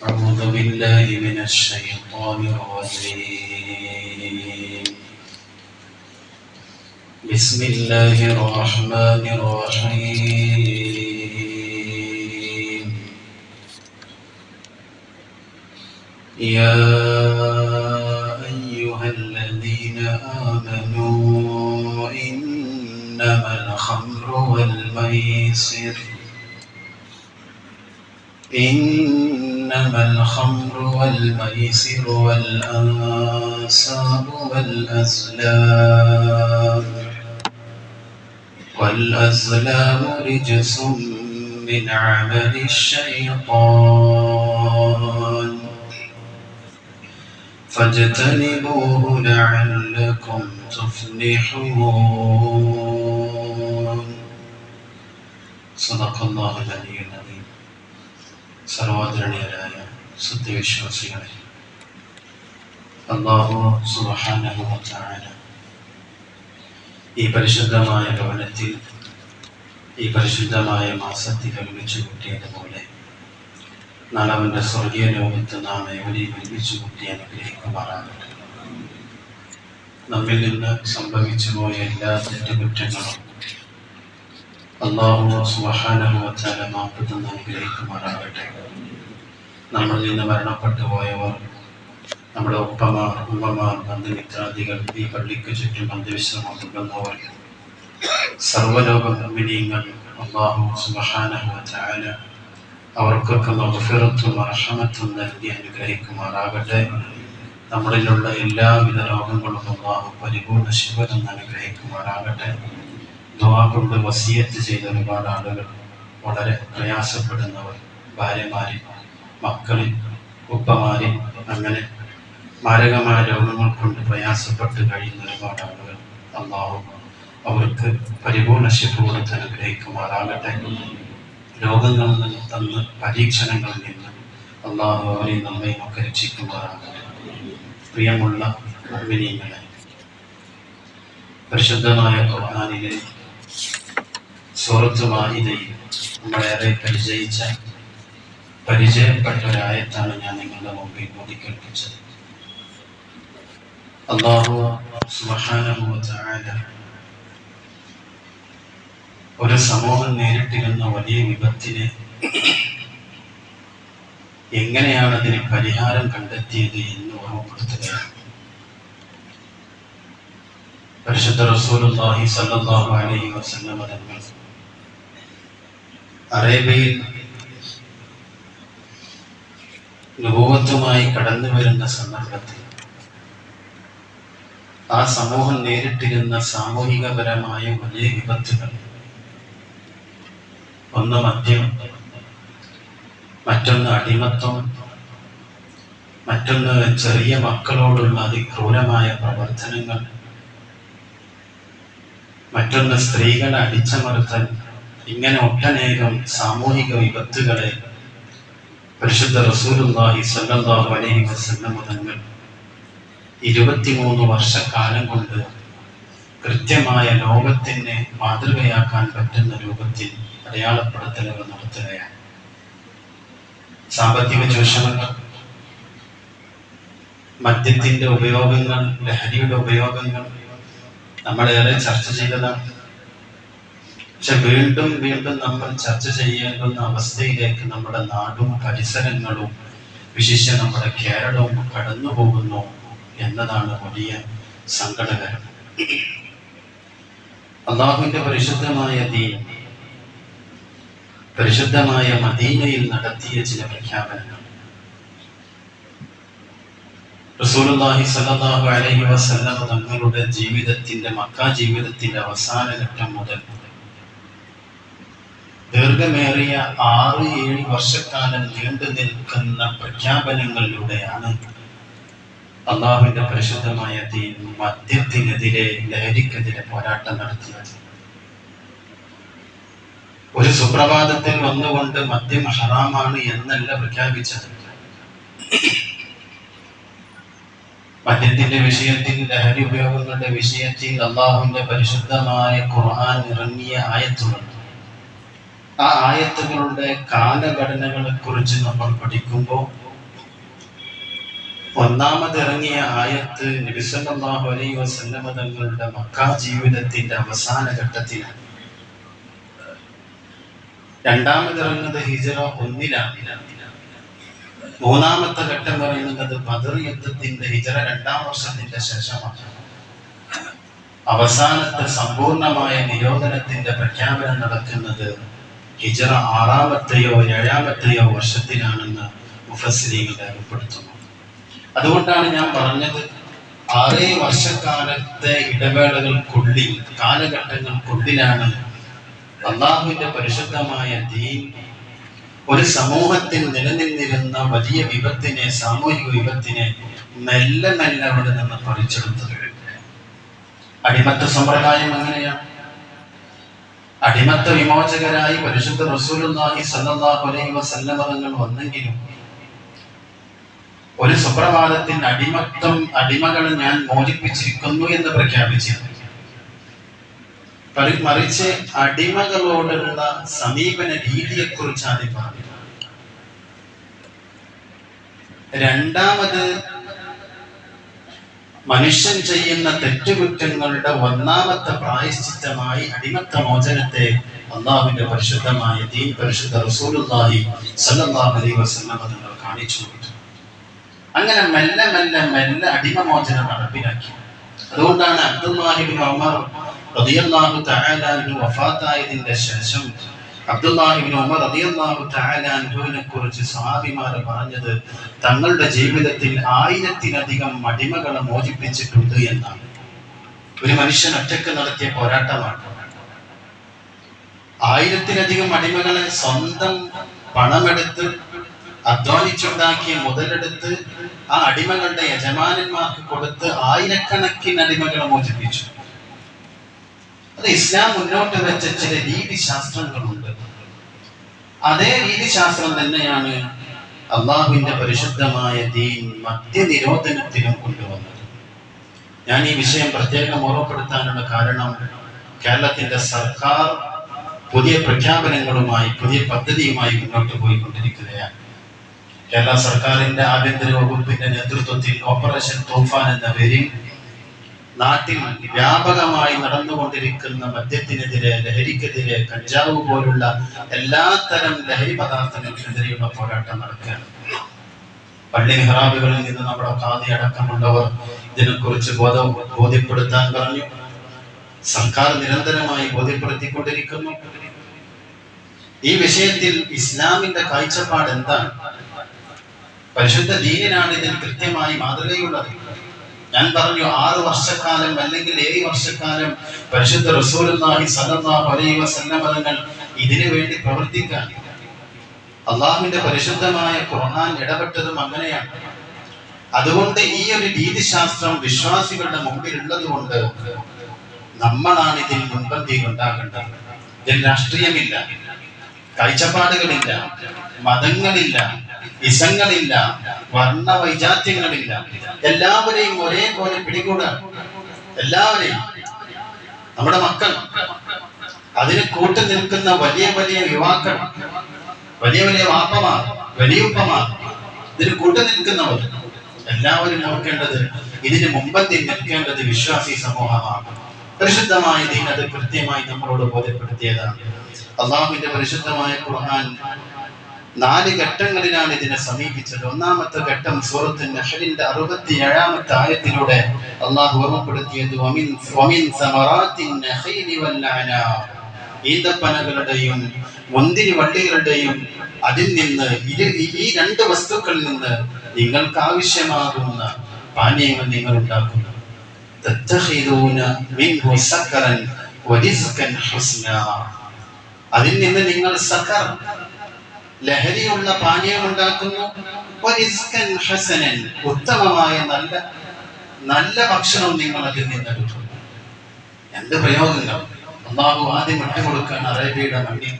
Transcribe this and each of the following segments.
أعوذ بالله من الشيطان الرجيم. بسم الله الرحمن الرحيم. يا أيها الذين آمنوا إنما الخمر والميسر والأنصاب والأزلام رجس من عمل الشيطان فاجتنبوه لعلكم تفلحون. صدق الله العلي العظيم. സർവ്വദരണീയരായ സത്യവിശ്വാസികളെ, അല്ലാഹു സുബ്ഹാനഹു വ തആല ഈ പരിശുദ്ധമായ ഭവനത്തിൽ ഈ പരിശുദ്ധമായ മാസത്തിൽ ഒരുമിച്ച് കൂട്ടിയതുപോലെ നാളെ അവൻ്റെ സ്വർഗീയ ലോകത്ത് നാം എവിടെയും ഒരുമിച്ച് കൂട്ടി അനുഗ്രഹിക്കുമാറാകട്ടെ. നമ്മിൽ നിന്ന് സംഭവിച്ചു പോയ എല്ലാ തെറ്റുകുറ്റങ്ങളും അല്ലാഹു സുബ്ഹാനഹു വ തആല മാപ്പ് തന്ന് അനുഗ്രഹിക്കുമാറാകട്ടെ. നമ്മളിൽ നിന്ന് മരണപ്പെട്ടു പോയവർ, നമ്മുടെ ഉപ്പമാർ, ഉമ്മമാർ, ബന്ധുമിത്രാദികൾ, ഈ പള്ളിക്ക് ചുറ്റും അന്ത്യവിശ്രമം കൊള്ളുന്നവർ, സർവ്വലോക മുഅ്മിനീങ്ങൾ അല്ലാഹു സുബ്ഹാനഹു വ തആല അവർക്കൊക്കെ മഗ്ഫിറത്തും റഹ്മത്തും നൽകി അനുഗ്രഹിക്കുമാറാകട്ടെ. നമ്മളിലുള്ള എല്ലാവിധ രോഗങ്ങളും അല്ലാഹു പരിപൂർണ്ണ ശിഫ തന്ന് അനുഗ്രഹിക്കുമാറാകട്ടെ. ദുആ കൊണ്ട് വസിയത്ത് ചെയ്ത ഒരുപാട് ആളുകൾ, വളരെ പ്രയാസപ്പെടുന്നവർ, ഭാര്യമാര്, മക്കള്, ഉപ്പമാര്, അങ്ങനെ മാരകമായ രോഗങ്ങൾ കൊണ്ട് പ്രയാസപ്പെട്ട് കഴിയുന്ന ഒരുപാട് ആളുകൾ, അല്ലാഹു അവർക്ക് പരിപൂർണ്ണ ശിഫ കൊടുത്ത് അനുഗ്രഹിക്കുമാറാകട്ടെ. രോഗങ്ങളിൽ നിന്ന് തന്ന് പരീക്ഷണങ്ങളിൽ നിന്ന് അല്ലാഹു അവരെ നമ്മയും ഒക്കെ രക്ഷിക്കുമാറാകട്ടെ. പ്രിയമുള്ള മുഅ്മിനീങ്ങളെ, പരിശുദ്ധമായ ഖുർആനിലെ സൂറത്ത് മാഇദയിൽ നമ്മളേറെ പരിചയപ്പെട്ട ഒരായത്താണ് ഞാൻ നിങ്ങളുടെ മുമ്പിൽ ഓതിക്കേൾപ്പിച്ചത്. അല്ലാഹു സുബ്ഹാനഹു വ തആല ഒരു സമൂഹം നേരിട്ടിരുന്ന വലിയ വിപത്തിനെ എങ്ങനെയാണ് അതിന് പരിഹാരം കണ്ടെത്തിയത് എന്ന് ഓർമ്മപ്പെടുത്തുകയാണ്. പരിശുദ്ധ റസൂലുള്ളാഹി സ്വല്ലല്ലാഹു അലൈഹി വസല്ലം തങ്ങൾ അറേബ്യയിൽ നുബുവത്തുമായി കടന്നു വരുന്ന സന്ദർഭത്തിൽ ആ സമൂഹം നേരിട്ടിരുന്ന സാമൂഹികപരമായ വലിയ വിപത്തുകൾ, ഒന്ന് മദ്യം, മറ്റൊന്ന് അടിമത്വം, മറ്റൊന്ന് ചെറിയ മക്കളോടുള്ള അതിക്രൂരമായ പ്രവർത്തനങ്ങൾ, മറ്റൊന്ന് സ്ത്രീകളെ അടിച്ചമർത്തൽ, ഇങ്ങനെ ഒട്ടനേകം സാമൂഹിക വിപത്തുകളെ പരിശുദ്ധ റസൂലുള്ളാഹി സ്വല്ലല്ലാഹു അലൈഹി വസല്ലം തങ്ങൾ 23 വർഷക്കാലം കൊണ്ട് കൃത്യമായ ലോകത്തിനെ മാതൃകയാക്കാൻ പറ്റുന്ന രൂപത്തിൽ അടയാളപ്പെടുത്തലുകൾ നടത്തുകയാണ്. സാമ്പത്തിക ചൂഷണങ്ങൾ, മദ്യത്തിന്റെ ഉപയോഗങ്ങൾ, ലഹരിയുടെ ഉപയോഗങ്ങൾ നമ്മളേറെ ചർച്ച ചെയ്തതാണ്. പക്ഷെ വീണ്ടും വീണ്ടും നമ്മൾ ചർച്ച ചെയ്യേണ്ടുന്ന അവസ്ഥയിലേക്ക് നമ്മുടെ നാടും പരിസരങ്ങളും, വിശിഷ്യ നമ്മുടെ കേരളവും കടന്നു പോകുന്നു എന്നതാണ് വലിയ സങ്കടകരം. അല്ലാഹുവിന്റെ പരിശുദ്ധമായ ദീൻ, പരിശുദ്ധമായ മദീനയിൽ നടത്തിയ ചില പ്രഖ്യാപനങ്ങൾ. റസൂലുള്ളാഹി സ്വല്ലല്ലാഹു അലൈഹി വസല്ലം തങ്ങളുടെ ജീവിതത്തിന്റെ, മക്ക ജീവിതത്തിന്റെ അവസാന ഘട്ടം മുതൽ ദീർഘമേറിയ 6-7 വർഷക്കാലം നീണ്ടു നിൽക്കുന്ന പ്രഖ്യാപനങ്ങളിലൂടെയാണ് അല്ലാഹുവിന്റെ പരിശുദ്ധമായ ദീൻ മദ്യത്തിനെതിരെ, ലഹരിക്കെതിരെ പോരാട്ടം നടത്തിയത്. ഒരു സുപ്രഭാതത്തിൽ വന്നുകൊണ്ട് മദ്യം ഹറാമാണ് എന്നല്ല പ്രഖ്യാപിച്ചത്. മദ്യത്തിന്റെ വിഷയത്തിൽ, ലഹരി ഉപയോഗങ്ങളുടെ വിഷയത്തിൽ അല്ലാഹുവിന്റെ പരിശുദ്ധമായ ഖുർആൻ ഇറങ്ങിയ ആയത്തുകൾ, ആ ആയത്തുകളുടെ കാലഘടനകളെ കുറിച്ച് നമ്മൾ പഠിക്കുമ്പോൾ ഒന്നാമതിറങ്ങിയ ആയത്ത് നബി സല്ലല്ലാഹു അലൈഹി വസല്ലമ തങ്ങളുടെ മക്ക ജീവിതത്തിന്റെ അവസാന ഘട്ടത്തിലാണ്. രണ്ടാമതിറങ്ങുന്നത് ഹിജ്റ 1 മൂന്നാമത്തെ ഘട്ടം പറയുന്നത് ബദർ യുദ്ധത്തിന്റെ ഹിജ്റ 2 വർഷത്തിന്റെ ശേഷമാണ്. അവസാനത്തെ സമ്പൂർണമായ നിരോധനത്തിന്റെ പ്രഖ്യാപനം നടക്കുന്നത് ഹിജ്റ 6-ാമത്തെയോ 7-ാമത്തെയോ വർഷത്തിലാണെന്ന് മുഫസ്സിരീങ്ങൾ രേഖപ്പെടുത്തുന്നു. അതുകൊണ്ടാണ് ഞാൻ പറഞ്ഞത് 6 വർഷക്കാലത്തെ ഇടവേളകൾക്കുള്ളിൽ, കാലഘട്ടങ്ങൾക്കുള്ളിലാണ് അള്ളാഹുവിന്റെ പരിശുദ്ധമായ ദീൻ ഒരു സമൂഹത്തിൽ നിലനിന്നിരുന്ന വലിയ വിപത്തിനെ, സാമൂഹിക വിപത്തിനെ മെല്ലെ മെല്ലെ അവിടെ നിന്ന് പറിച്ചെടുത്തത്. അടിമത്ത സമ്പ്രദായം അങ്ങനെയാണ്. അടിമത്ത വിമോചകരായി പരിശുദ്ധ റസൂലുള്ളാഹി സ്വല്ലല്ലാഹു അലൈഹി വസല്ലം തങ്ങൾ വന്നെങ്കിലും ഒരു സുപ്രഭാതത്തിൽ അടിമകളെ ഞാൻ മോചിപ്പിച്ചിരിക്കുന്നു എന്ന് പ്രഖ്യാപിച്ചിരുന്നു. മറിച്ച് അടിമകളോടുള്ള സമീപന രീതിയെക്കുറിച്ചാണ് പറഞ്ഞത്. രണ്ടാമത്, മനുഷ്യൻ ചെയ്യുന്ന തെറ്റുകുറ്റങ്ങളുടെ ഒന്നാമത്തെ പ്രായശ്ചിത്തമായി അടിമത്ത മോചനത്തെ അള്ളാഹുവിന്റെ പരിശുദ്ധമായ ദീൻ, പരിശുദ്ധ റസൂലുള്ളാഹി സ്വല്ലല്ലാഹു അലൈഹി വസല്ലം തങ്ങൾ കാണിച്ചു കൊടുത്തു. അങ്ങനെ മെല്ലെ മെല്ലെ മെല്ലെ അടിമമോചനം നടപ്പിലാക്കി. അതുകൊണ്ടാണ് അബ്ദുല്ലാഹി ഇബ്നു ഉമർ റളിയല്ലാഹു തആല അൻഹു വഫാത്തായതിന്റെ ശേഷം അബ്ദുല്ലാഹി ഇബ്നു ഉമർ റളിയല്ലാഹു തആല അൻഹുവിനെ കുറിച്ച് സ്വഹാബിമാർ പറഞ്ഞത് തങ്ങളുടെ ജീവിതത്തിൽ 1000-ലധികം അടിമകളെ മോചിപ്പിച്ചിട്ടുണ്ട് എന്നാണ്. ഒരു മനുഷ്യൻ ഒറ്റയ്ക്ക് നടത്തിയ പോരാട്ടമാണ്. 1000-ലധികം അടിമകളെ സ്വന്തം പണമെടുത്ത് അധ്വാനിച്ചുണ്ടാക്കിയ മുതലെടുത്ത് ആ അടിമകളുടെ യജമാനന്മാർക്ക് കൊടുത്ത് 1000-കണക്കിന് അടിമകളെ മോചിപ്പിച്ചു. അത് ഇസ്ലാം മുന്നോട്ട് വെച്ച ചില രീതിശാസ്ത്രങ്ങളുണ്ട്. അതേ രീതിശാസ്ത്രം തന്നെയാണ് അള്ളാഹുവിന്റെ പരിശുദ്ധമായ ദീൻ മദ്യനിരോധനത്തിലും കൊണ്ടുവന്നത്. ഞാൻ ഈ വിഷയം പ്രത്യേകം ഓർമ്മപ്പെടുത്താനുള്ള കാരണം, കേരളത്തിന്റെ സർക്കാർ പുതിയ പ്രഖ്യാപനങ്ങളുമായി, പുതിയ പദ്ധതിയുമായി മുന്നോട്ട് പോയിക്കൊണ്ടിരിക്കുകയാണ്. കേരള സർക്കാരിന്റെ ആഭ്യന്തര വകുപ്പിന്റെ നേതൃത്വത്തിൽ ഓപ്പറേഷൻ തൂഫാൻ എന്ന പേരിൽ നാട്ടിൽ വ്യാപകമായി നടന്നുകൊണ്ടിരിക്കുന്ന മദ്യത്തിനെതിരെ, ലഹരിക്കെതിരെ, കഞ്ചാവ് പോലുള്ള എല്ലാത്തരം ലഹരി പദാർത്ഥങ്ങൾക്കെതിരെയുള്ള പോരാട്ടം നടക്കുകയാണ്. പള്ളി മെഹ്റാബുകളിൽ നിന്ന് നമ്മുടെ ഖാദി അടക്കമുള്ളവർ ഇതിനെക്കുറിച്ച് ബോധ്യപ്പെടുത്താൻ പറഞ്ഞു. സർക്കാർ നിരന്തരമായി ബോധ്യപ്പെടുത്തിക്കൊണ്ടിരിക്കുന്നു. ഈ വിഷയത്തിൽ ഇസ്ലാമിന്റെ കാഴ്ചപ്പാട് എന്താണ്? പരിശുദ്ധ ദീനിനാണ് ഇതിൽ കൃത്യമായി മാതൃകയുള്ളത്. ഞാൻ പറഞ്ഞു, 6 വർഷക്കാലം അല്ലെങ്കിൽ 7 വർഷക്കാലം പരിശുദ്ധ റസൂലുള്ളാഹി സ്വല്ലല്ലാഹു അലൈഹി വസല്ലം തങ്ങൾ ഇതിനു വേണ്ടി പ്രവർത്തിക്കാൻ അള്ളാഹുവിന്റെ പരിശുദ്ധമായ ഖുർആൻ ഇടപെട്ടതും അങ്ങനെയാണ്. അതുകൊണ്ട് ഈ ഒരു രീതിശാസ്ത്രം വിശ്വാസികളുടെ മുമ്പിൽ ഉള്ളത് കൊണ്ട് നമ്മളാണ് ഇതിൽ മുൻപന്തിയിൽ ഉണ്ടാകേണ്ടത്. ഇതിൽ രാഷ്ട്രീയമില്ല, കാഴ്ചപ്പാടുകളില്ല, മതങ്ങളില്ല, ഇസങ്ങളില്ല, വർണ്ണവൈജാത്യങ്ങളില്ല. എല്ലാവരെയും ഒരേപോലെ പിടികൂടാൻ, എല്ലാവരെയും, നമ്മുടെ മക്കൾ, അതിന് കൂട്ടു നിൽക്കുന്ന വലിയ വലിയ യുവാക്കൾ, വലിയ വലിയ വാപ്പമാർ, വലിയുപ്പമാർ, ഇതിന് കൂട്ടു നിൽക്കുന്നവർ, എല്ലാവരും നോക്കേണ്ടത്, ഇതിന് മുമ്പന്തിൽ നിൽക്കേണ്ടത് വിശ്വാസി സമൂഹമാണ്. പരിശുദ്ധമായ ദീൻ അത് കൃത്യമായി നമ്മളോട് ബോധ്യപ്പെടുത്തിയതാണ്. അള്ളാഹുവിന്റെ പരിശുദ്ധമായ ഖുർആൻ 4 ഘട്ടങ്ങളിലാണ് ഇതിനെ സമീപിച്ചത്. ഒന്നാമത്തെ ഘട്ടം സൂറത്തുൽ നഹ്ലിന്റെ 67-ാമത്തെ ആയത്തിലൂടെ അള്ളാഹു ഓർമ്മപ്പെടുത്തിയത് ഈന്തപ്പനകളുടെയും മുന്തിരി വള്ളികളുടെയും അതിൽ നിന്ന് ഈ 2 വസ്തുക്കളിൽ നിന്ന് നിങ്ങൾക്ക് ആവശ്യമാകുന്ന പാനീയങ്ങൾ നിങ്ങൾ ഉണ്ടാക്കുന്നു. അതിൽ നിന്ന് നിങ്ങൾ സഖർ, ലഹരിയുള്ള പാനീയം ഉണ്ടാക്കുന്നു. ഉത്തമമായ നല്ല ഭക്ഷണം നിങ്ങൾ അതിൽ നിന്ന് എടുക്കുന്നു. 2 പ്രയോഗങ്ങൾ അള്ളാഹു ആദ്യം വിട്ടുകൊടുക്കാൻ അറേബ്യയുടെ മണ്ണിൽ.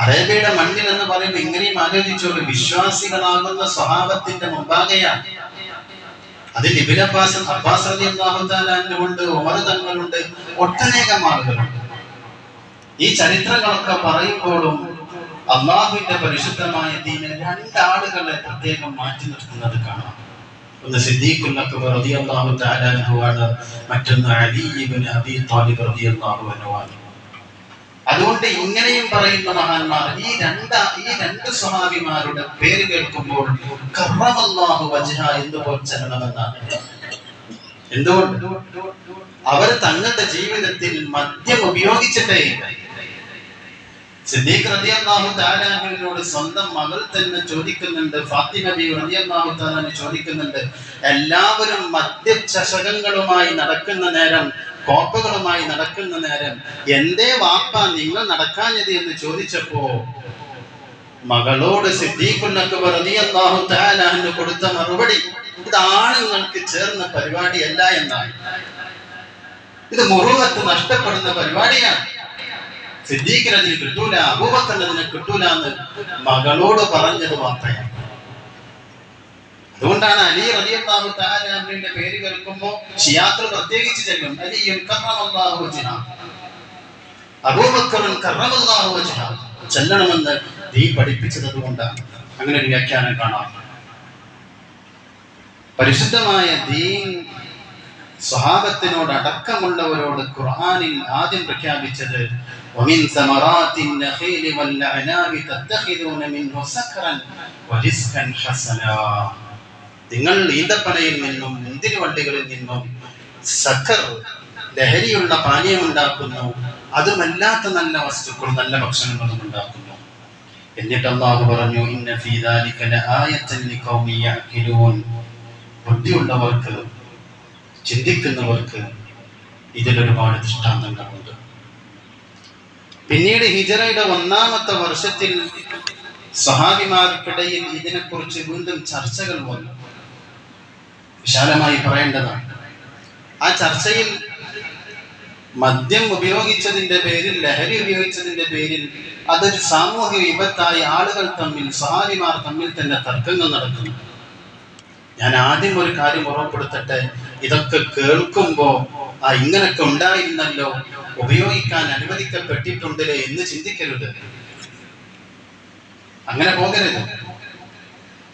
അറേബ്യയുടെ മണ്ണിൽ എന്ന് പറയുമ്പോൾ ഇങ്ങനെയും ആലോചിച്ചോളൂ, വിശ്വാസികളാകുന്ന സ്വഹാബത്തിന്റെ മുമ്പാകെയാണ്. അതിൽ ഇബ്നു അബ്ബാസ് റളിയല്ലാഹു തആല അൻഹു ഉണ്ട്, ഉമർ തങ്ങളുണ്ട്, ഒട്ടനേകം ആളുകളുണ്ട്. ഈ ചരിത്രങ്ങളൊക്കെ പറയുമ്പോഴും അള്ളാഹുവിന്റെ പരിശുദ്ധമായ ദീന് രണ്ടാളുകളെ പ്രത്യേകം മാറ്റി നിർത്തുന്നത് കാണാം. ഒന്ന് സിദ്ദീഖുൽ അക്ബർ റളിയല്ലാഹു തആല അൻഹു ആണ്, മറ്റൊന്ന് അലി ഇബ്നു അബീ ത്വാലിബ് റളിയല്ലാഹു അൻഹു ആണ്. അതുകൊണ്ട് ഇങ്ങനെയും പറയുന്ന മഹാന്മാർ ഈ രണ്ട് സ്വഹാബിമാരുടെ പേര് കേൾക്കുമ്പോൾ കറമല്ലാഹു വജ്ഹ എന്ന് പോൽച്ചണമെന്നാണ്. എന്തുകൊണ്ട്? അവർ തങ്ങളുടെ ജീവിതത്തിൽ മദ്യം ഉപയോഗിച്ചിട്ടേ ഇല്ല. സിദ്ദീഖ് റളിയല്ലാഹു തആല അൻഹുവിനോട് സ്വന്തം മകൾ തന്നെ ചോദിക്കുന്നുണ്ട്, ഫാത്തിമ ബീവി റളിയല്ലാഹു തആല അൻഹ ചോദിക്കുന്നുണ്ട്, എല്ലാവരും മദ്യചഷകങ്ങളുമായി നടക്കുന്ന നേരം, കോപ്പകളുമായി നടക്കുന്ന നേരം എന്തേ വാപ്പ നിങ്ങൾ നടക്കാഞ്ഞത് എന്ന് ചോദിച്ചപ്പോ മകളോട് സിദ്ദീഖുൽ അക്ബർ റളിയല്ലാഹു തആല അൻഹു കൊടുത്ത മറുപടി, ഇത് ആണുങ്ങൾക്ക് ചേർന്ന പരിപാടിയല്ല എന്നാണ്. ഇത് മുറുവത്ത് നഷ്ടപ്പെടുന്ന പരിപാടിയാണ്. സിദ്ദീഖിന് അതിന് കിട്ടൂല, അബൂബക്കറിന് അതിനെ കിട്ടൂല എന്ന് മകളോട് പറഞ്ഞത് വാർത്തയാണ്. അതുകൊണ്ടാണ് അലി റളിയല്ലാഹു തആല അൻഹുവിന്റെ പേര് കേൾക്കുമ്പോൾ ശിയാക്കൾ പ്രത്യേകിച്ച് ചെല്ലും, അലിയുൻ കറമല്ലാഹു വജ്ഹ, അബൂബക്കറുൻ കറമല്ലാഹു വജ്ഹ ചെല്ലണമെന്ന് നീ പഠിപ്പിച്ചത് കൊണ്ടാണ്. അങ്ങനെ ഒരു വ്യാഖ്യാനം കാണാം. പരിശുദ്ധമായ ദീൻ സ്വഹാബത്തിനോട് അടക്കമുള്ളവരോട് ഖുർആനിൽ ആദ്യം പ്രഖ്യാപിച്ചത് ومن ثمرات النخيل والأعناب تتخذون منه سكرا ورزقا حسنا. നിങ്ങൾ ഈന്തപ്പനയിൽ നിന്നും മുന്തിരിവള്ളികളിൽ നിന്നും സക്കർ ലഹരിയുള്ള പാനീയം ഉണ്ടാക്കുന്നു, അതുമല്ലാത്ത നല്ല വസ്തുക്കളും നല്ല ഭക്ഷണങ്ങളും ഉണ്ടാക്കുന്നു. എന്നിട്ട് അല്ലാഹു പറഞ്ഞു, ഇന്ന ഫീ ദാലിക ലആയതൻ ലിഖൗമി യഅഖിലൂൻ. ബുദ്ധിയുള്ളവർക്ക്, ചിന്തിക്കുന്നവർക്ക് ഇതിലൊരുപാട് ദൃഷ്ടാന്തങ്ങളുണ്ട്. പിന്നീട് ഹിജറയുടെ 1-ാമത്തെ വർഷത്തിൽ സ്വഹാബിമാർക്കിടയിൽ ഇതിനെക്കുറിച്ച് വീണ്ടും ചർച്ചകൾ വന്നു. വിശാലമായി പറയേണ്ടതാണ്. ആ ചർച്ചയിൽ മദ്യം ഉപയോഗിച്ചതിന്റെ പേരിൽ, ലഹരി ഉപയോഗിച്ചതിന്റെ പേരിൽ അതൊരു സാമൂഹിക വിപത്തായി ആളുകൾ തമ്മിൽ, സ്വഹാബിമാർ തമ്മിൽ തന്നെ തർക്കങ്ങൾ നടക്കുന്നു. ഞാൻ ആദ്യം ഒരു കാര്യം ഓർമ്മപ്പെടുത്തട്ടെ, ഇതൊക്കെ കേൾക്കുമ്പോ ഇങ്ങനൊക്കെ ഉണ്ടായിരുന്നല്ലോ, ഉപയോഗിക്കാൻ അനുവദിക്കപ്പെട്ടിട്ടുണ്ടല്ലേ എന്ന് ചിന്തിക്കരുത്. അങ്ങനെ പോകരുത്.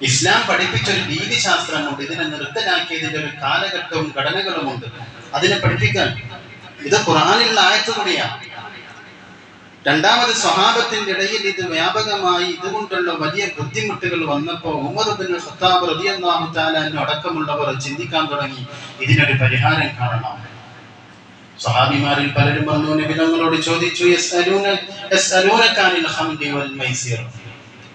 ഇസ്ലാം പഠിപ്പിച്ചൊരു രീതിശാസ്ത്രമുണ്ട്. ഇതിനെ നിർത്തലാക്കിയതിന്റെ ഒരു കാലഘട്ടവും ഘടനകളുമുണ്ട്. അതിനെ പഠിപ്പിക്കാൻ ഇത് ഖുർആനിലുള്ള ആയത്ത് കൂടിയാണ്. രണ്ടാമത് സ്വഹാബത്തിന്റെ ഇടയിൽ ഇത് വ്യാപകമായി ഇതുകൊണ്ടുള്ള വലിയ ബുദ്ധിമുട്ടുകൾ വന്നപ്പോൾ ഉമർ ഇബ്നുൽ ഖത്താബ് റളിയല്ലാഹു തആല അൻഹു അടക്കമുള്ളവർ ചിന്തിക്കാൻ തുടങ്ങി, ഇതിനൊരു പരിഹാരം കാണണം. സ്വഹാബിമാരിൽ പലരും വന്നു നബി തങ്ങളോട് ചോദിച്ചു, യസ്അലൂനക അനിൽ ഖംരി വൽ മൈസിർ.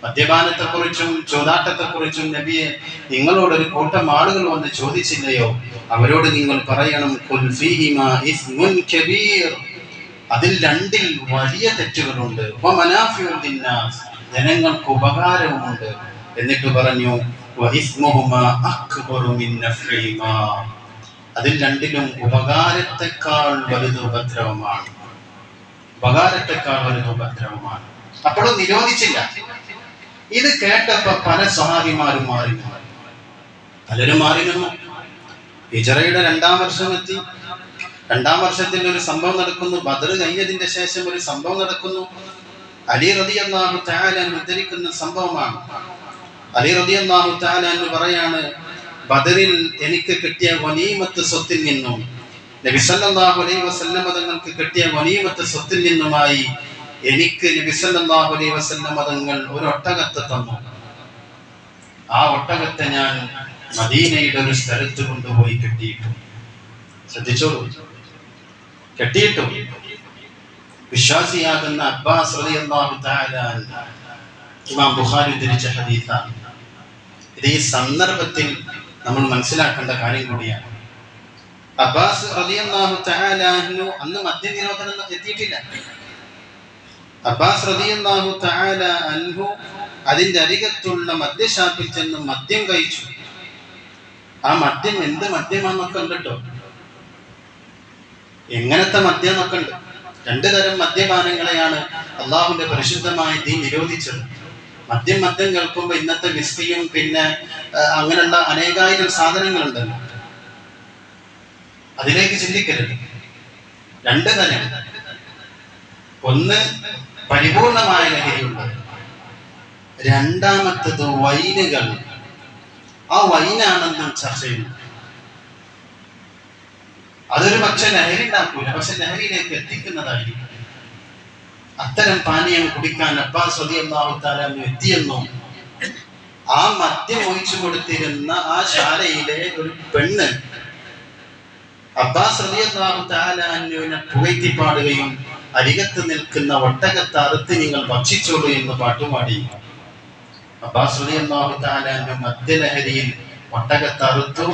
മദ്യപാനത്തെക്കുറിച്ചും ചൂതാട്ടത്തെക്കുറിച്ചും നബിയെ നിങ്ങളോടൊരു കൂട്ടം ആളുകൾ വന്ന് ചോദിച്ചില്ലയോ? അവരോട് നിങ്ങൾ പറയണം, ഖുൽ ഫീഹിമാ ഇസ്മുൻ കബീർ. അതിൽ രണ്ടിൽ വലിയ തെറ്റുകളുണ്ട്, വമനാഫിഉ ലിന്നാസ്, ജനങ്ങൾക്ക് ഉപകാരവുമുണ്ട്. എന്നിട്ട് പറഞ്ഞു, വഇസ്മുഹുമാ അക്ബറു മിൻ നഫ്ഇഹിമാ, അതിൽ രണ്ടിലും ഉപകാരത്തെക്കാൾ വലുത് ഉപദ്രവമാണ്. ഉപകാരത്തെക്കാൾ വലുത് ഉപദ്രവമാണ്. അപ്പോഴും നിരോധിച്ചില്ല. ഇത് കേട്ടപ്പോ പല സ്വഹാബിമാരും മാറി, പലരും മാറി നിന്നു. ഹിജറയുടെ 2-ാം വർഷം എത്തി. 2-ാം വർഷത്തിൽ ഒരു സംഭവം നടക്കുന്നു. ബദർ കഴിഞ്ഞതിന്റെ ശേഷം ഒരു സംഭവം നടക്കുന്നു. അലി റളിയല്ലാഹു തആല ഉദ്ധരിക്കുന്ന സംഭവമാണ്. അലി റളിയല്ലാഹു തആല പറയാണ്, ബദറിൽ എനിക്ക് കിട്ടിയ ഗനീമത്ത് സ്വത്തിൽ നിന്നും, നബി സല്ലല്ലാഹു അലൈഹി വസല്ലം തങ്ങൾക്ക് കിട്ടിയ ഗനീമത്ത് സ്വത്തിൽ നിന്നുമായി എനിക്ക് നബി സല്ലല്ലാഹു അലൈഹി വസല്ലം തങ്ങൾ ഒരു ഒട്ടകത്തെ തന്നു. ആ ഒട്ടകത്തെ ഞാൻ മദീനയുടെ ഒരു സ്ഥലത്ത് കൊണ്ടുപോയി കെട്ടിയിട്ടു. ശ്രദ്ധിച്ചോളൂ, കെട്ടിയിട്ടു. വിശ്വാസിയാകുന്ന അബ്ബാസ് റളിയല്ലാഹു തആല ഇമാം ബുഖാരി ഉദ്ധരിച്ച ഹദീസാണ്. ഇത് ഈ സന്ദർഭത്തിൽ നമ്മൾ മനസ്സിലാക്കേണ്ട കാര്യം കൂടിയാണ്. അബ്ബാസ് റളിയല്ലാഹു തആല അന്ന് മദ്യനിരോധനം എത്തിയിട്ടില്ല. അബ്ബാസ് റളിയല്ലാഹു തആല അൻഹു അതിന്റെ അരികത്തുള്ള മദ്യഷാപ്പിൽ ചെന്ന് മദ്യം കഴിച്ചു. ആ മദ്യം എന്ത് മദ്യമാണെന്നൊക്കെ ഉണ്ട് കേട്ടോ, എങ്ങനത്തെ മദ്യം എന്നൊക്കെ ഉണ്ട്. 2 തരം മദ്യപാനങ്ങളെയാണ് അള്ളാഹുവിന്റെ പരിശുദ്ധമായ ദീൻ നിരോധിച്ചത്. മദ്യം കേൾക്കുമ്പോൾ ഇന്നത്തെ വിസ്കിയും പിന്നെ അങ്ങനെയുള്ള അനേകായിരം സാധനങ്ങളുണ്ടല്ലോ, അതിലേക്ക് ചിന്തിക്കരുത്. 2 തരം. ഒന്ന് പരിപൂർണമായ ലഹരിയുണ്ട്, രണ്ടാമത്തത് വൈനുകൾ. ആ വൈനാണെന്ന് ചർച്ച ചെയ്യുന്നു. അതൊരു പക്ഷെ ലഹരി ഉണ്ടാക്കൂല, പക്ഷെ ലഹരിയിലേക്ക് എത്തിക്കുന്നതായിരിക്കും. അത്തരം പാനീയം കുടിക്കാൻ അബ്ബാസ് റളിയല്ലാഹു തആല എത്തിയെന്നും ആ മദ്യം ഒഴിച്ചു കൊടുത്തിരുന്ന ആ ശാലയിലെ ഒരു പെണ്ണ് അബ്ബാസ് റളിയല്ലാഹു തആല പുകഴ്ത്തിപ്പാടുകയും അരികത്ത് നിൽക്കുന്ന ഒട്ടകത്തെ അറുത്ത് നിങ്ങൾ ഭക്ഷിച്ചോളൂ എന്ന് പാട്ടുപാടി. അബ്ബാസ് റളിയല്ലാഹു തആല മദ്യലഹരിയിൽ ഒട്ടകത്തെ അറുത്തു,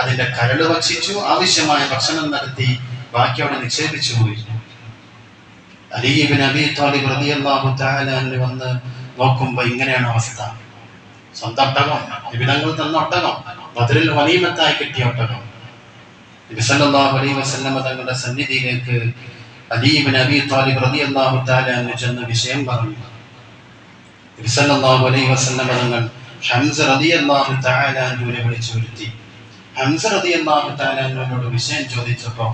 അതിന്റെ കരട് ഭക്ഷിച്ചു, ആവശ്യമായ ഭക്ഷണം നടത്തി, ബാക്കി അവിടെ നിക്ഷേപിച്ചു പോയി. അലി ഇബ്നു അബീ ത്വാലിബ് റളിയല്ലാഹു തആല വന്ന് നോക്കുമ്പോ ഇങ്ങനെയാണ് അവസ്ഥ. സ്വന്തം ഒട്ടകം, നിബിധങ്ങൾ തന്ന ഒട്ടകം, ബദറിൽ വലീമത്തായി കിട്ടിയ ഒട്ടകം. നബി സല്ലല്ലാഹു അലൈഹി വസല്ലം തങ്ങളുടെ സന്നിധിയിലേക്ക് അലി ഇബ്നു അബീ ത്വാലിബ് റളിയല്ലാഹു തആല ചെന്ന് വിഷയം പറഞ്ഞു. നബി സല്ലല്ലാഹു അലൈഹി വസല്ലം തങ്ങൾ ഹംസ റളിയല്ലാഹു തആല അൻഹുവിനെ വിളിച്ചു വരുത്തി. ഹംസ റളിയല്ലാഹു തആല അൻഹുവിനോട് വിഷയം ചോദിച്ചപ്പോൾ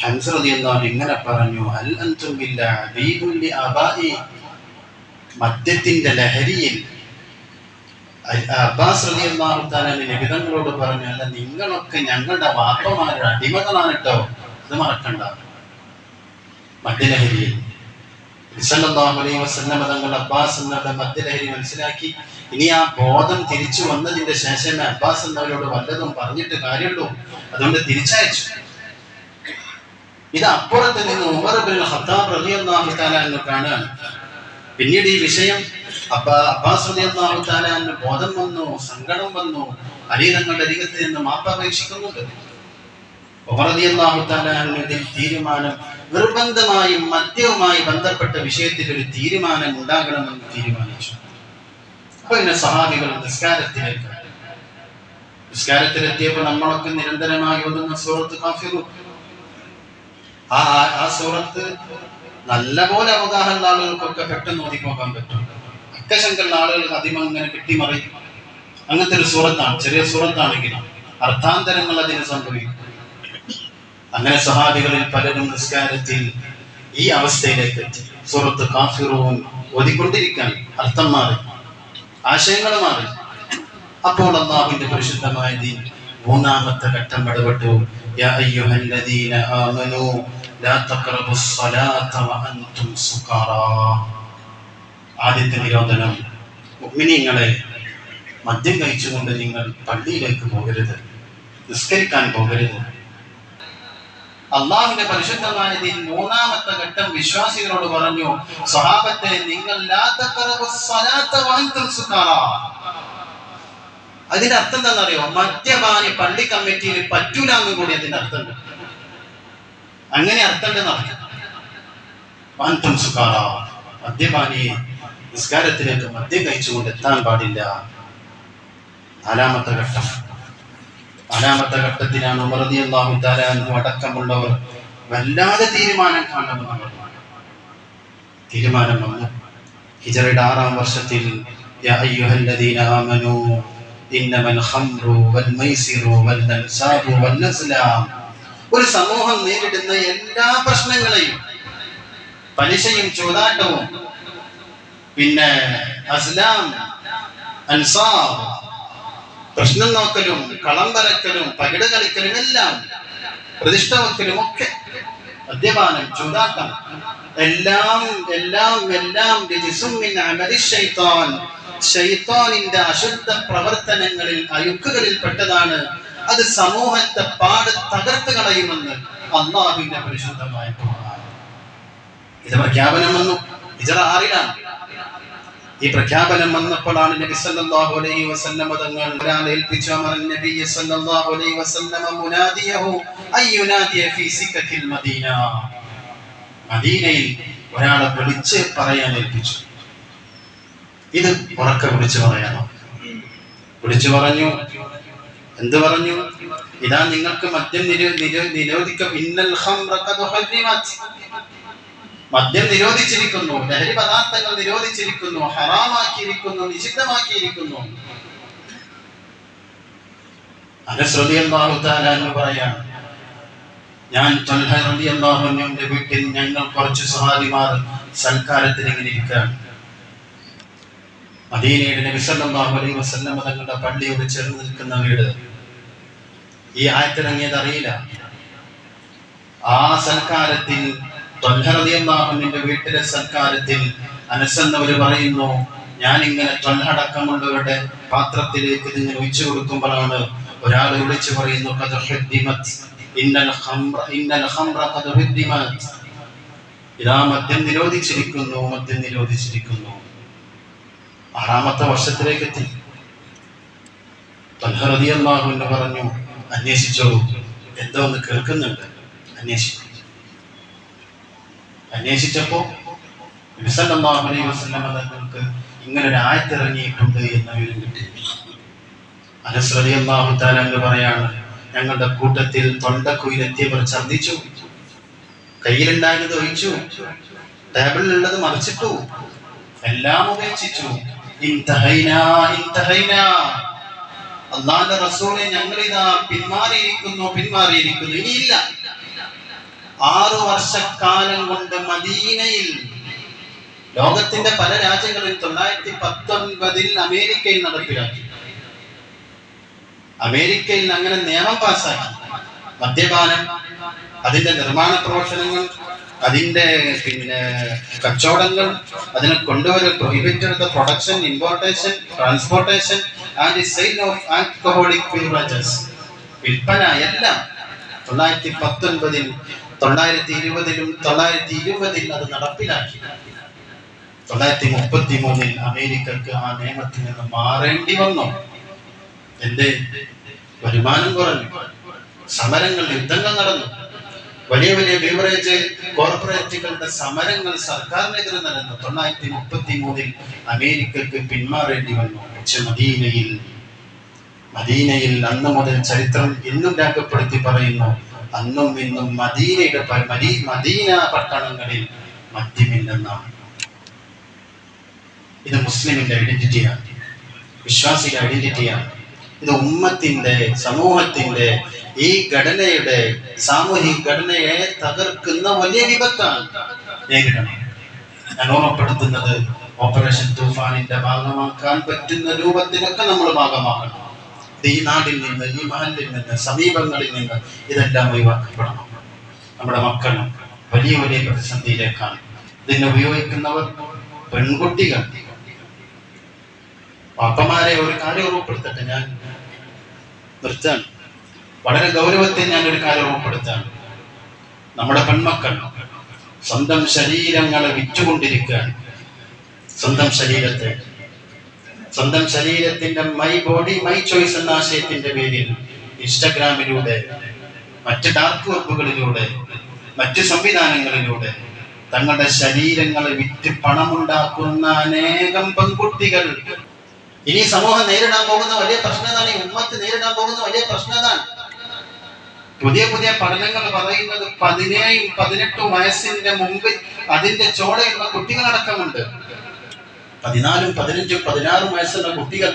ഹംസ റളിയല്ലാഹു ഇങ്ങനെ പറഞ്ഞു, അൽ അൻതും ബില്ലാ അബീദുൻ ലി ആബാഇ. മദ്യത്തിന്റെ ലഹരിയിൽ അബ്ബാസ് റളിയല്ലാഹു തആല നബിതങ്ങളോട് പറഞ്ഞു, അല്ല നിങ്ങളൊക്കെ ഞങ്ങളുടെ വാപ്പമാരുടെ അടിമകളാണ് കേട്ടോ, ഇത് മറക്കണ്ട. മദ്യലഹരിയിൽ സല്ലല്ലാഹു അലൈഹി വസല്ലം തങ്ങൾ അബ്ബാസ് എന്നവരുടെ മദ്യലഹരി മനസ്സിലാക്കി. ഇനി ആ ബോധം തിരിച്ചു വന്നതിന്റെ ശേഷമേ അബ്ബാസ് എന്നവരോട് വല്ലതും പറഞ്ഞിട്ട് കാര്യമുള്ളൂ. അതുകൊണ്ട് തിരിച്ചയച്ചു. ഇത് അപ്പുറത്ത് നിന്ന് ഉമർ ഇബ്നുൽ ഖത്താബ് റളിയല്ലാഹു തആല കാണുകയാണ്. പിന്നീട് ഈ വിഷയം അബ്ബാസ് റളിയല്ലാഹു തആല ബോധം വന്നു, സങ്കടം വന്നു. അലി തങ്ങളുടെ അരികത്ത് നിന്ന് മാപ്പപേക്ഷിക്കുന്നുണ്ട്. ഉമർ റളിയല്ലാഹു തആല തീരുമാനം നിർബന്ധമായും മദ്യവുമായി ബന്ധപ്പെട്ട വിഷയത്തിൽ ഒരു തീരുമാനം ഉണ്ടാകണമെന്ന് തീരുമാനിച്ചു. അപ്പൊ പിന്നെ സഹാബികൾ നിസ്കാരത്തിലെത്തിയപ്പോൾ നമ്മളൊക്കെ നിരന്തരമായി ഓതുന്ന സൂറത്ത് കാഫിറൂൻ, ആ സൂറത്ത് നല്ലപോലെ അവഗാഹമുള്ള ആളുകൾക്കൊക്കെ പെട്ടെന്ന് ഓതിപ്പോകാൻ പറ്റും. അക്കശങ്കുള്ള ആളുകൾക്ക് അതിമങ്ങനെ കിട്ടിമറിയും. അങ്ങനത്തെ ഒരു സൂറത്താണ്, ചെറിയ സൂറത്താണെങ്കിലും അർത്ഥാന്തരങ്ങൾ അതിന് സംഭവിക്കും. അങ്ങനെ സഹാബികളിൽ പലരും നിസ്കാരത്തിൽ ഈ അവസ്ഥയിലേക്ക് എത്തി. സൂറത്ത് കാഫിറൂൻ ഓതിക്കൊണ്ടിരിക്കാൻ അർത്ഥം മാറി, ആശയങ്ങൾ മാറി. അപ്പോൾ അല്ലാഹുവിന്റെ പരിശുദ്ധമായ ദീൻ മൂന്നാമത്തെ ഘട്ടം ഇടപെട്ടു. യാ അയ്യുഹല്ലദീന ആമനൂ ലാ തഖറബുസ് സ്വലാത്ത വഅൻതും സുകാറാ. ആദ്യത്തെ നിരോധനം, മുഅ്മിനീങ്ങളെ മദ്യം കഴിച്ചുകൊണ്ട് നിങ്ങൾ പള്ളിയിലേക്ക് പോകരുത്, നിസ്കരിക്കാൻ പോകരുത്. അള്ളാഹുവിന്റെ പരിശുദ്ധമായ ദീൻ മൂന്നാമത്തെ ഘട്ടം വിശ്വാസികളോട് പറഞ്ഞു, സ്വഹാബത്തെ നിങ്ങൾ ലാ തഖറബുസ് സ്വലാത്ത വഅൻതും സുകാറാ. അതിന്റെ അർത്ഥം എന്താണെന്നറിയോ? മദ്യപാനി പള്ളി കമ്മിറ്റിയിൽ പറ്റൂല എന്നും കൂടി അതിന്റെ അർത്ഥമുണ്ട്. അങ്ങനെ അർത്ഥമുണ്ടെന്ന് അറിയാം. വഅൻതും സുകാറാ, മദ്യപാനി നിസ്കാരത്തിലേക്ക് മദ്യം കഴിച്ചുകൊണ്ട് എത്താൻ പാടില്ല. നാലാമത്തെ ഘട്ടത്തിലാണ് ഉമർ റളിയല്ലാഹു തആല അൻഹു അടക്കമുള്ളവർ വല്ലാതെ തീരുമാനം വന്നു. ഹിജ്റയുടെ 6-ാം വർഷത്തിൽ യാ അയ്യുഹല്ലദീന ആമനൂ ഇന്നമൽ ഖംറു വൽ മൈസിറു വൽ അൻസാബു വൽ അസ്ലാം. ഒരു സമൂഹം നേരിടുന്ന എല്ലാ പ്രശ്നങ്ങളെയും, പലിശയും ചൂതാട്ടവും, പിന്നെ അസ്ലാം, അൻസാബ്, പ്രശ്നം നോക്കലും, കളം വരക്കലും, പകിട കളിക്കലും, എല്ലാം പ്രതിഷ്ഠ വെക്കലും ഒക്കെ, മദ്യപാനം, ചൂതാട്ടം, എല്ലാം ശൈത്താനിന്റെ അശുദ്ധ പ്രവർത്തനങ്ങളിൽ, അയുക്കുകളിൽ പെട്ടതാണ്. അത് സമൂഹത്തെ പാട് തകർത്ത് കളയുമെന്ന് അല്ലാഹുവിന്റെ പരിശുദ്ധമായ ഖുർആൻ. ഇത് പ്രഖ്യാപനം വന്നു ഹിജ്റ 6-ലാണ്. ഈ പ്രഖ്യാപനം വന്നപ്പോഴാണ് നബി സല്ലല്ലാഹു അലൈഹി വസല്ലം തങ്ങൾ ഏൽപ്പിച്ചു. അമറൻ നബി സല്ലല്ലാഹു അലൈഹി വസല്ലം മുനാദിയഹു അയ്യുനാദിയ ഫീ സിക്കത്തിൽ മദീന. മദീനയിൽ ഒരാളെ വിളിച്ച് പറയാൻ ഏൽപ്പിച്ചു. ഇത് ഉറക്കെ വിളിച്ചു പറയണം. വിളിച്ചു പറഞ്ഞു. എന്ത് പറഞ്ഞു? ഇതാ നിങ്ങൾക്ക് മദ്യം നിരോധിക്കും. ഇന്നൽ ഖംറ ഖദ് ഹുരിമത്. മദ്യം നിരോധിച്ചിരിക്കുന്നു, ലഹരി പദാർത്ഥങ്ങൾ നിരോധിച്ചിരിക്കുന്നു, ഹറാമാക്കിയിരിക്കുന്നു, നിഷിദ്ധമാക്കിയിരിക്കുന്നു. അനസ് റളിയല്ലാഹു തആല എന്ന് പറയാണ്, ഞാൻ തൽഹ റളിയല്ലാഹു അൻഹുവിന്റെ വീട്ടിൽ ഞങ്ങൾ കുറച്ച് സഹാബിമാർ സൽക്കാരത്തിന് ഇങ്ങനെ ഇരിക്കുകയാണ്. മദീനയുടെ നബി സല്ലല്ലാഹു അലൈഹി വസല്ലം തങ്ങളുടെ പള്ളിയോട് ചേർന്ന് നിൽക്കുന്ന വീട്. ഈ ആയത്തിറങ്ങിയത് അറിയില്ല. ആ സൽക്കാരത്തിൽ ത്വൽഹ റളിയല്ലാഹു അൻഹുവിന്റെ വീട്ടിലെ സൽക്കാരത്തിൽ അനസ് എന്നവർ പറയുന്നു, ഞാനിങ്ങനെ ത്വൽഹ അടക്കമുള്ളവരുടെ പാത്രത്തിലേക്ക് ഇതിങ്ങനെ ഒഴിച്ചു കൊടുക്കുമ്പോഴാണ് ഒരാൾ വിളിച്ചു പറയുന്നു, ഖദ് ഹുദ്ദിമത് ഇന്നൽ ഖംറ ഖദ് ഹുദ്ദിമത്. ഇതാ മദ്യം നിരോധിച്ചിരിക്കുന്നു, മദ്യം നിരോധിച്ചിരിക്കുന്നു. 6ാമത്തെ വർഷത്തിലേക്ക് എത്തി. ത്വൽഹ റളിയല്ലാഹു അൻഹു പറഞ്ഞു, അന്വേഷിച്ചോളൂ, എന്തോ ഒന്ന് കേൾക്കുന്നുണ്ട്, അന്വേഷിച്ചപ്പോ നബി സല്ലല്ലാഹു അലൈഹി വസല്ലം തങ്ങൾക്ക് ഇങ്ങനെ ഒരു ആയത്തിറങ്ങിയിട്ടുണ്ട് എന്ന വിവരം കിട്ടി. അനസ് റളിയല്ലാഹു തആല എന്ന് പറയാണ്, ഞങ്ങളുടെ കൂട്ടത്തിൽ തൊണ്ടക്കുയിലെത്തിയവർ ഛർദ്ദിച്ചു, കയ്യിലുണ്ടായത് ഒഴിച്ചു, ടേബിളിലുള്ളത് മറിച്ചിട്ടു, എല്ലാം ഉപേക്ഷിച്ചു. അല്ലാഹുവിന്റെ റസൂലേ, ഞങ്ങളിതാ പിന്മാറിയിരിക്കുന്നു, ഇനിയില്ല. 6 വർഷക്കാലം കൊണ്ട് മദീനയിൽ, ലോകത്തിന്റെ പല രാജ്യങ്ങളിൽ 1919 അമേരിക്കയിൽ നടപ്പിലാക്കി. അമേരിക്കയിൽ അങ്ങനെ നിയമം പാസാക്കി. മദ്യപാനം, അതിന്റെ നിർമ്മാണ പ്രവർത്തനങ്ങൾ, അതിന്റെ കച്ചവടങ്ങൾ, അതിനെ കൊണ്ടുവരും, prohibited the production, importation, transportation and sale of alcoholic beverages, വിൽപ്പന എല്ലാം 1919 920 920 അത് നടപ്പിലാക്കി. 933 അമേരിക്കക്ക് ആ നിയമത്തിൽ നിന്ന് മാറേണ്ടി വന്നു. എന്റെ വരുമാനം കുറഞ്ഞു, സമരങ്ങൾ, യുദ്ധങ്ങൾ നടന്നു, വലിയ വലിയ ബീവറേജ് കോർപ്പറേറ്റുകളുടെ സമരങ്ങൾ സർക്കാരിനെതിരെ നടന്നു. 933 അമേരിക്കക്ക് പിന്മാറേണ്ടി വന്നു. പക്ഷെ മദീനയിൽ അന്ന് മുതൽ ചരിത്രം ഇന്നും രേഖപ്പെടുത്തി പറയുന്നു, അന്നും ഇന്നും മദീന പട്ടണങ്ങളിൽ മദ്യമില്ലെന്നാണ്. ഇത് മുസ്ലിമിന്റെ ഐഡന്റിറ്റിയാണ്, വിശ്വാസിയുടെ ഐഡന്റിറ്റിയാണ്. ഇത് ഉമ്മത്തിന്റെ, സമൂഹത്തിന്റെ, ഈ ഘടനയുടെ, സാമൂഹിക ഘടനയെ തകർക്കുന്ന വലിയ വിപത്താണ്. നേരിടണം. ഞാൻ ഓർമ്മപ്പെടുത്തുന്നത്, ഓപ്പറേഷൻ തൂഫാനിന്റെ ഭാഗമാക്കാൻ പറ്റുന്ന രൂപത്തിലൊക്കെ നമ്മൾ ഭാഗമാക്കണം. ഈ നാടിൽ നിന്ന്, ഈ മഹലിൽ നിന്ന്, സമീപങ്ങളിൽ നിന്ന് ഇതെല്ലാം ഒഴിവാക്കപ്പെടണം. നമ്മുടെ മക്കൾ വലിയ വലിയ പ്രതിസന്ധിയിലേക്കാണ്. ഇതിനെ ഉപയോഗിക്കുന്നവർ പെൺകുട്ടികൾ. പാപ്പമാരെ ഒരു കാര്യം ഓർമ്മപ്പെടുത്തട്ടെ, ഞാൻ നിർത്താൻ വളരെ ഗൗരവത്തിൽ ഞാൻ ഒരു കാര്യം ഓർമ്മപ്പെടുത്താണ്. നമ്മുടെ പെൺമക്കൾ സ്വന്തം ശരീരങ്ങളെ വിറ്റുകൊണ്ടിരിക്കുകയാണ്. സ്വന്തം ശരീരത്തിന്റെ മൈ ബോഡി മൈ ചോയ്സ് എന്ന ആശയത്തിന്റെ പേരിൽ ഇൻസ്റ്റഗ്രാമിലൂടെ, മറ്റ് ഡാർക്ക് വെബുകളിലൂടെ, മറ്റ് സംവിധാനങ്ങളിലൂടെ തങ്ങളുടെ ശരീരങ്ങളെ വിറ്റ് പണമുണ്ടാക്കുന്ന അനേകം പെൺകുട്ടികൾ. ഇനി സമൂഹം നേരിടാൻ പോകുന്ന വലിയ പ്രശ്നതാണ്, ഈ ഉമ്മത്ത് നേരിടാൻ പോകുന്ന വലിയ പ്രശ്നതാണ്. പുതിയ പഠനങ്ങൾ പറയുന്നത് 17-18 വയസ്സിന്റെ മുമ്പ് അതിന്റെ ചോടയുള്ള കുട്ടികളടക്കമുണ്ട്. 14, 15, 16 വയസ്സുള്ള കുട്ടികൾ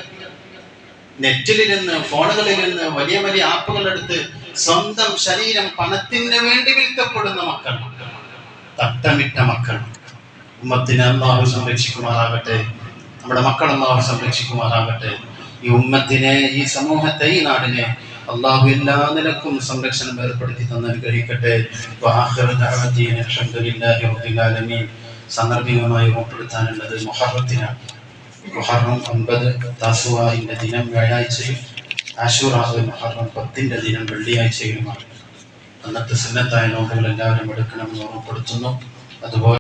നെറ്റിലിരുന്ന്, ഫോണുകളിലിരുന്ന്, വലിയ വലിയ ആപ്പുകൾ എടുത്ത് സ്വന്തം ശരീരം പണത്തിന് വേണ്ടി വിൽക്കപ്പെടുന്ന മക്കൾ, തട്ടമിട്ട മക്കൾ. ഉമ്മത്തിനെ അല്ലാഹു സംരക്ഷിക്കുമാറാകട്ടെ, നമ്മുടെ മക്കൾ അല്ലാഹു സംരക്ഷിക്കുമാറാകട്ടെ. ഈ ഉമ്മത്തിനെ, ഈ സമൂഹത്തെ, ഈ നാടിനെ അല്ലാഹു എല്ലാ നിലക്കും സംരക്ഷണം ഏർപ്പെടുത്തി തന്നനുഗ്രഹിക്കട്ടെ. സാന്ദർഭികമായി ഓർപ്പെടുത്താനുള്ളത് മുഹറത്തിനാണ്. മുഹറം 9 താസുവാഇന്റെ ദിനം വ്യാഴാഴ്ചയും ആശൂറാ മുഹറം 10ന്റെ ദിനം വെള്ളിയാഴ്ചയുമാണ്. അന്നത്തെ സുന്നത്തായ നോമ്പുകൾ എല്ലാവരും എടുക്കണമെന്ന് ഓർമ്മപ്പെടുത്തുന്നു. അതുപോലെ